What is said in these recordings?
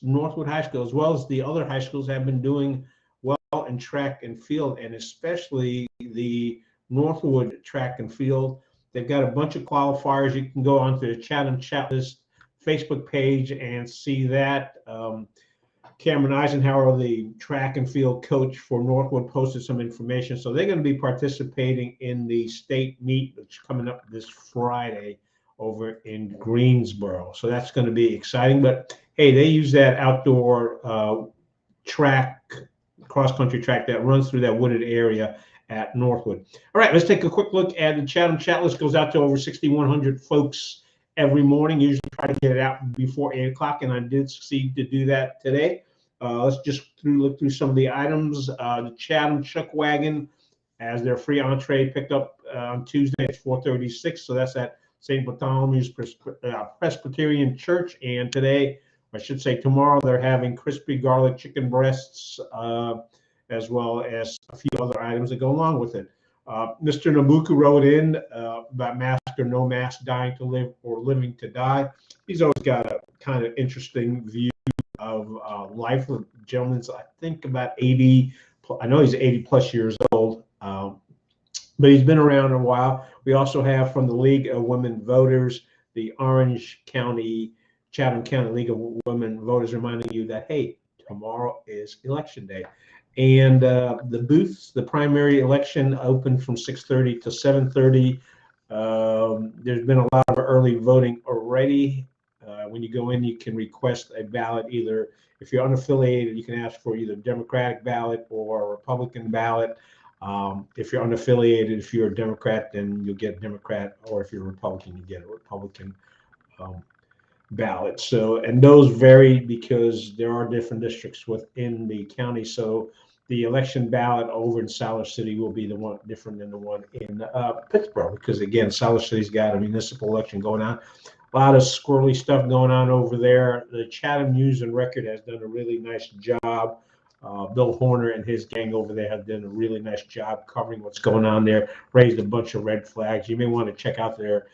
Northwood High School, as well as the other high schools, have been doing well in track and field, and especially the Northwood track and field. They've got a bunch of qualifiers. You can go onto the Chatham Chatlist Facebook page and see that. Cameron Eisenhower, the track and field coach for Northwood, posted some information. So they're going to be participating in the state meet, which is coming up this Friday over in Greensboro. So that's going to be exciting. But hey, they use that outdoor track, cross-country track that runs through that wooded area at Northwood. All right, let's take a quick look at the Chatham Chatlist. Goes out to over 6,100 folks every morning. Usually try to get it out before 8 o'clock, and I did succeed to do that today. Let's just look through some of the items. The Chatham Chuck Wagon as their free entree picked up on Tuesday at 4:36. So that's at St. Bartholomew's Presbyterian Church. And today, I should say tomorrow, they're having crispy garlic chicken breasts, as well as a few other items that go along with it. Mr. Nabuku wrote in about mask or no mask, dying to live or living to die. He's always got a kind of interesting view of life. The gentleman's, I think, about 80. I know he's 80 plus years old, but he's been around a while. We also have from the League of Women Voters, the Orange County, Chatham County League of Women Voters, reminding you that, hey, tomorrow is election day. And the booths, the primary election opened from 6:30 to 7:30. There's been a lot of early voting already. When you go in, you can request a ballot. Either if you're unaffiliated, you can ask for either Democratic ballot or a Republican ballot. If you're unaffiliated, if you're a Democrat, then you'll get a Democrat, or if you're a Republican, you get a Republican ballot. So, and those vary because there are different districts within the county. So the election ballot over in Siler City will be the one different than the one in Pittsburgh, because again, Siler City's got a municipal election going on. A lot of squirrely stuff going on over there. The Chatham News and Record has done a really nice job. Bill Horner and his gang over there have done a really nice job covering what's going on there, raised a bunch of red flags. You may want to check out their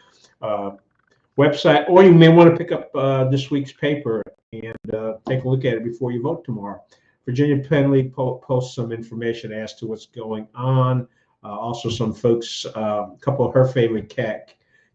website, or you may want to pick up this week's paper and take a look at it before you vote tomorrow. Virginia Penley posts some information as to what's going on. Also, some folks, a couple of her favorite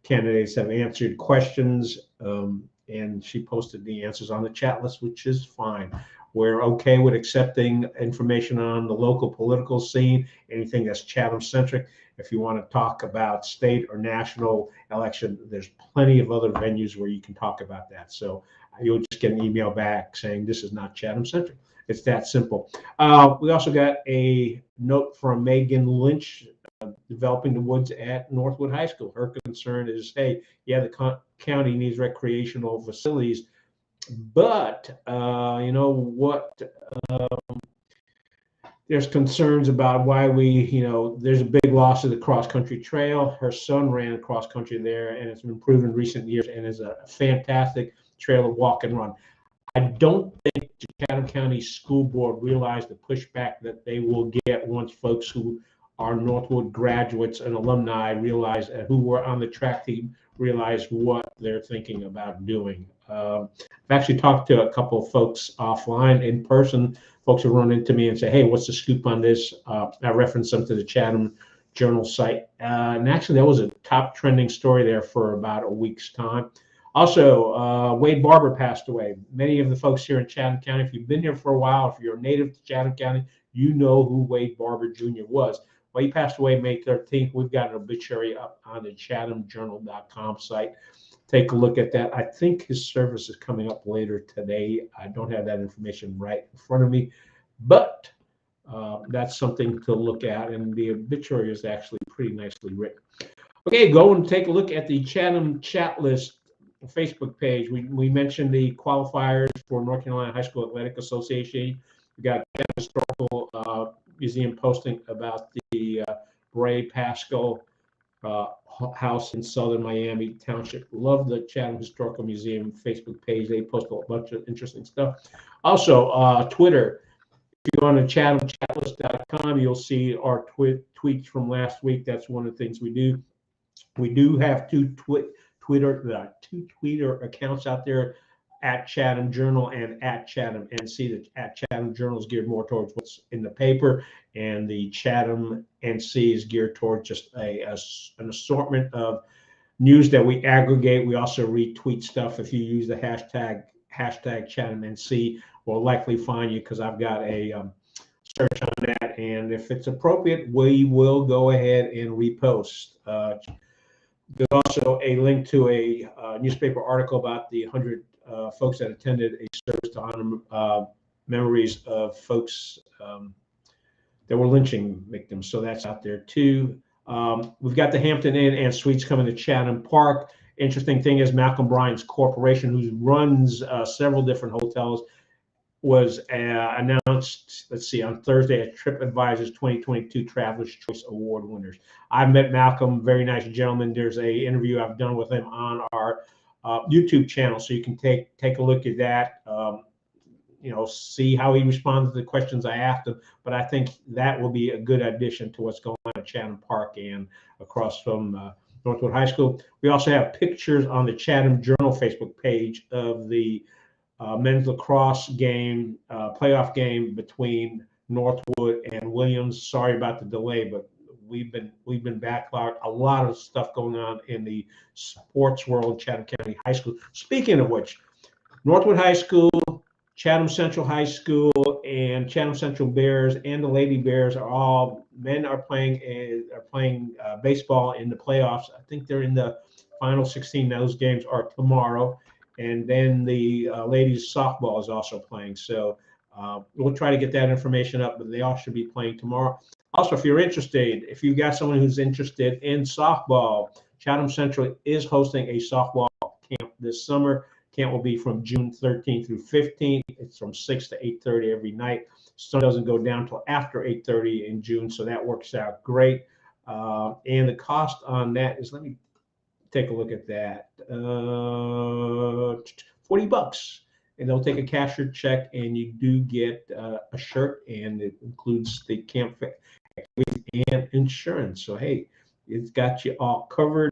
candidates have answered questions, and she posted the answers on the chat list, which is fine. We're okay with accepting information on the local political scene, anything that's Chatham-centric. If you want to talk about state or national election, there's plenty of other venues where you can talk about that. So you'll just get an email back saying this is not Chatham-centric. It's that simple. We also got a note from Megan Lynch, developing the woods at Northwood High School. Her concern is, hey, yeah, the county needs recreational facilities, but you know what? There's concerns about why there's a big loss of the cross-country trail. Her son ran cross-country there, and it's been improved in recent years and is a fantastic trail to walk and run. I don't think the Chatham County School Board realized the pushback that they will get once folks who are Northwood graduates and alumni realize, who were on the track team, realize what they're thinking about doing. I've actually talked to a couple of folks offline. In person, folks have run into me and say, hey, what's the scoop on this? I referenced them to the Chatham Journal site. And actually, that was a top trending story there for about a week's time. Also, Wade Barber passed away. Many of the folks here in Chatham County, if you've been here for a while, if you're a native to Chatham County, you know who Wade Barber Jr. was. Well, he passed away May 13th. We've got an obituary up on the ChathamJournal.com site. Take a look at that. I think his service is coming up later today. I don't have that information right in front of me, but that's something to look at. And the obituary is actually pretty nicely written. Okay, go and take a look at the Chatham Chatlist Facebook page. We mentioned the qualifiers for North Carolina High School Athletic Association. We got Chatham Historical Museum posting about the Bray Pascal house in southern Miami Township. Love the Chatham Historical Museum Facebook page. They post a bunch of interesting stuff. Also, Twitter. If you go on to ChathamChatlist.com, you'll see our tweets from last week. That's one of the things we do. We do have two Twitter accounts out there. at Chatham Journal and at ChathamNC. The at Chatham Journal is geared more towards what's in the paper, and the ChathamNC is geared towards just an assortment of news that we aggregate. We also retweet stuff. If you use the hashtag ChathamNC, we'll likely find you because I've got a search on that. And if it's appropriate, we will go ahead and repost. There's also a link to a newspaper article about the 100 folks that attended a service to honor memories of folks that were lynching victims. So that's out there too. We've got the Hampton Inn and Suites coming to Chatham Park. Interesting thing is Malcolm Bryan's corporation, who runs several different hotels, was announced, let's see, on Thursday as TripAdvisor's 2022 Traveler's Choice Award winners. I've met Malcolm, very nice gentleman. There's a interview I've done with him on our YouTube channel, so you can take a look at that. See how he responds to the questions I asked him. But I think that will be a good addition to what's going on at Chatham Park and across from Northwood High School. We also have pictures on the Chatham Journal Facebook page of the men's lacrosse game, playoff game between Northwood and Williams. Sorry about the delay, but we've been backlogged. A lot of stuff going on in the sports world, Chatham County High School. Speaking of which, Northwood High School, Chatham Central High School, and Chatham Central Bears and the Lady Bears men are playing baseball in the playoffs. I think they're in the final 16. Those games are tomorrow. And then the ladies softball is also playing. So we'll try to get that information up, but they all should be playing tomorrow. Also, if you're interested, if you've got someone who's interested in softball, Chatham Central is hosting a softball camp this summer. Camp will be from June 13th through 15th. It's from 6 to 8:30 every night. Sun doesn't go down until after 8:30 in June, so that works out great. And the cost on that is, let me take a look at that. $40, and they'll take a cashier check, and you do get a shirt, and it includes the camp and insurance. So hey, it's got you all covered.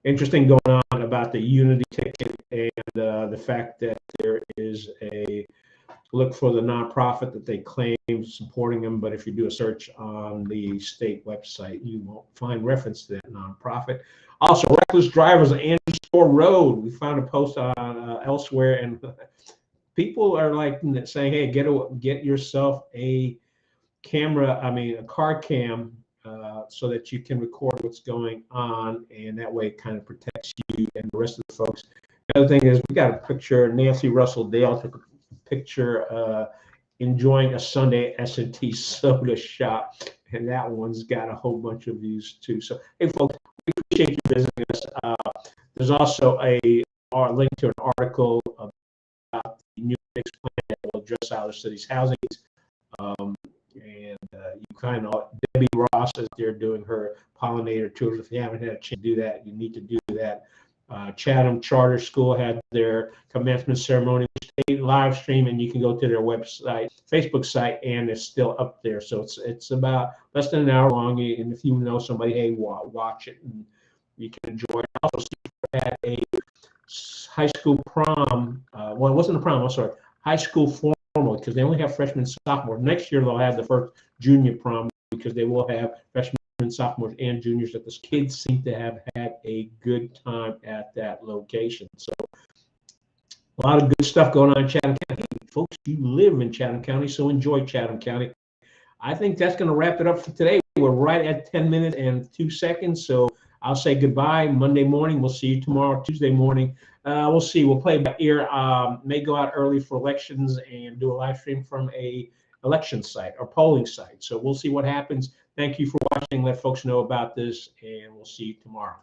Interesting going on about the Unity ticket and the fact that there is a look for the nonprofit that they claim supporting them, but if you do a search on the state website, you won't find reference to that nonprofit. Also, reckless drivers on Anderson Road. We found a post on elsewhere, and people are like saying, "Hey, get yourself a camera. a car cam." So that you can record what's going on, and that way it kind of protects you and the rest of the folks. The other thing is, we got a picture. Nancy Russell Dale took a picture enjoying a Sunday S&T soda shop, and that one's got a whole bunch of views too. So hey, folks, we appreciate you visiting us. There's also a link to an article about the new fixed plan that will address our city's housing needs. You kind of, Debbie Ross, as they're doing her pollinator tours. If you haven't had a chance to do that, you need to do that. Chatham Charter School had their commencement ceremony, which they live stream, and you can go to their website, Facebook site, and it's still up there. So it's about less than an hour long, and if you know somebody, hey, watch it, and you can enjoy it. Also, at a high school prom. Well, it wasn't a prom. I'm sorry, high school formal, because they only have freshmen and sophomores. Next year they'll have the first junior prom, because they will have freshmen, sophomores, and juniors. That the kids seem to have had a good time at that location. So a lot of good stuff going on in Chatham County. Hey, folks, you live in Chatham County, so enjoy Chatham County. I think that's going to wrap it up for today. We're right at 10 minutes and 2 seconds. So I'll say goodbye. Monday morning. We'll see you tomorrow. Tuesday morning. We'll see. We'll play by ear. May go out early for elections and do a live stream from a election site or polling site. So we'll see what happens. Thank you for watching. Let folks know about this, and we'll see you tomorrow.